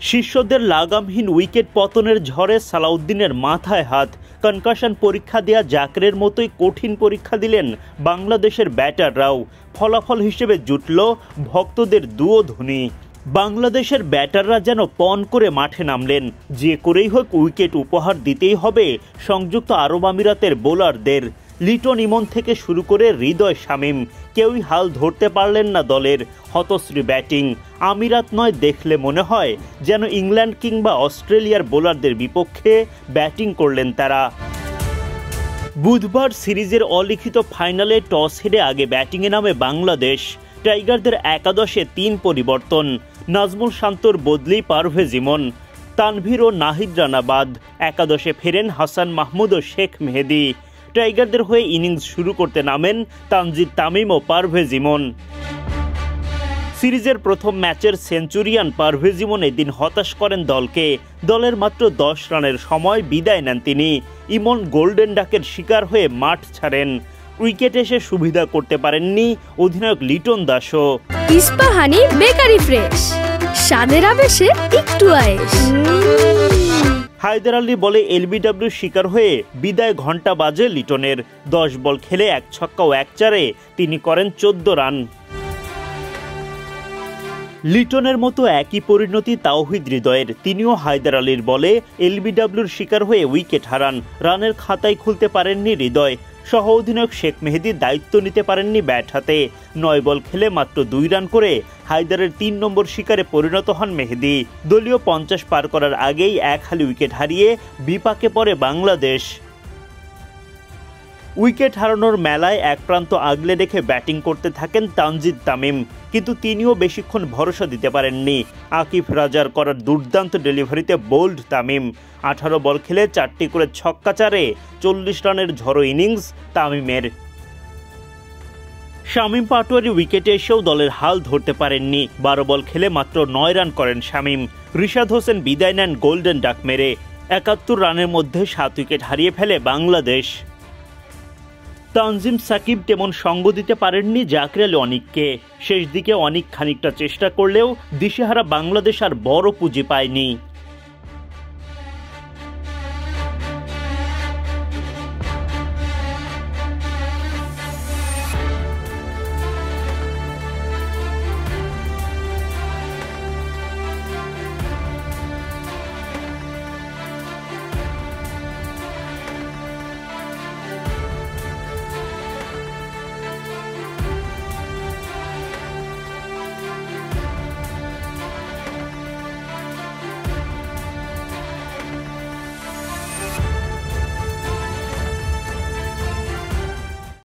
শিষ্যদের লাগামহীন উইকেট পতনের ঝড়ে সালাউদ্দিনের মাথায় হাত। কনকাশন পরীক্ষা দেয়া জাকেরের মতোই কঠিন পরীক্ষা দিলেন বাংলাদেশের ব্যাটাররাও। ফলাফল হিসেবে জুটল ভক্তদের দুয়োধ্বনি। বাংলাদেশের ব্যাটাররা যেন পণ করে মাঠে নামলেন। যে করেই হোক উইকেট উপহার দিতেই হবে সংযুক্ত আরব আমিরাতের বোলারদের। লিটন ইমন থেকে শুরু করে হৃদয় শামীম, কেউই হাল ধরতে পারলেন না দলের। হতশ্রী ব্যাটিং। আমিরাত নয়, দেখলে মনে হয় যেন ইংল্যান্ড কিংবা অস্ট্রেলিয়ার বোলারদের বিপক্ষে ব্যাটিং করলেন তারা। বুধবার সিরিজের অলিখিত ফাইনালে টস হেরে আগে ব্যাটিংয়ে নামে বাংলাদেশ। টাইগারদের একাদশে ৩ পরিবর্তন। নাজমুল শান্তর বদলি পারভেজ ইমন, তানভীর ও নাহিদ রানা বাদ। একাদশে ফেরেন হাসান মাহমুদ ও শেখ মেহেদী। টাইগারদের হয়ে ইনিংস শুরু করতে নামেন তানজিদ তামিম ও পারভেজ ইমন। সিরিজের প্রথম ম্যাচের সেঞ্চুরিয়ান পারভেজ ইমন এদিন হতাশ করেন দলকে। দলের মাত্র 10 রানের সময় বিদায় নেন তিনি। ইমন গোল্ডেন ডাকের শিকার হয়ে মাঠ ছাড়েন। উইকেট এসে সুবিধা করতে পারেননি অধিনায়ক লিটন দাসও। ইস্পাহানি বেকারি ফ্রেশ, স্বাদের আবেশে একটু আয়েশ। হায়দার আলী বলে এলবিডব্লিউর শিকার হয়ে বিদায় ঘণ্টা বাজে লিটনের। 10 বল খেলে 1 ছক্কা ও 1 চারে তিনি করেন 14 রান। লিটনের মতো একই পরিণতি তাওহিদ হৃদয়ের। তিনিও হায়দার আলীর বলে এলবিডব্লিউর শিকার হয়ে উইকেট হারান। রানের খাতায় খুলতে পারেননি হৃদয়। সহ অধিনায়ক শেখ মেহেদী দায়িত্ব নিতে পারেননি ব্যাট হাতে। 9 বল খেলে মাত্র 2 রান করে হায়দারের 3 নম্বর শিকারে পরিণত হন মেহেদী। দলীয় 50 পার করার আগেই 1 হালি উইকেট হারিয়ে বিপাকে পড়ে বাংলাদেশ। উইকেট হারানোর মেলায় এক প্রান্ত আগলে রেখে ব্যাটিং করতে থাকেন তানজিদ তামিম, কিন্তু তিনিও বেশিক্ষণ ভরসা দিতে পারেননি। আকিফ রাজার করার দুর্দান্ত ডেলিভারিতে বোল্ড তামিম। 18 বল খেলে 4টি করে ছক্কা চারে 40 রানের ঝড়ো ইনিংস তামিমের। শামীম পাটোয়ারি উইকেটে এসেও দলের হাল ধরতে পারেননি। 12 বল খেলে মাত্র 9 রান করেন শামীম। রিশাদ হোসেন বিদায় নেন গোল্ডেন ডাক মেরে। 71 রানের মধ্যে 7 উইকেট হারিয়ে ফেলে বাংলাদেশ। তানজিম সাকিব তেমন সঙ্গ দিতে পারেননি জাকের আলী অনিককে। শেষ দিকে অনিক খানিকটা চেষ্টা করলেও দিশেহারা বাংলাদেশ আর বড় পুঁজি পায়নি।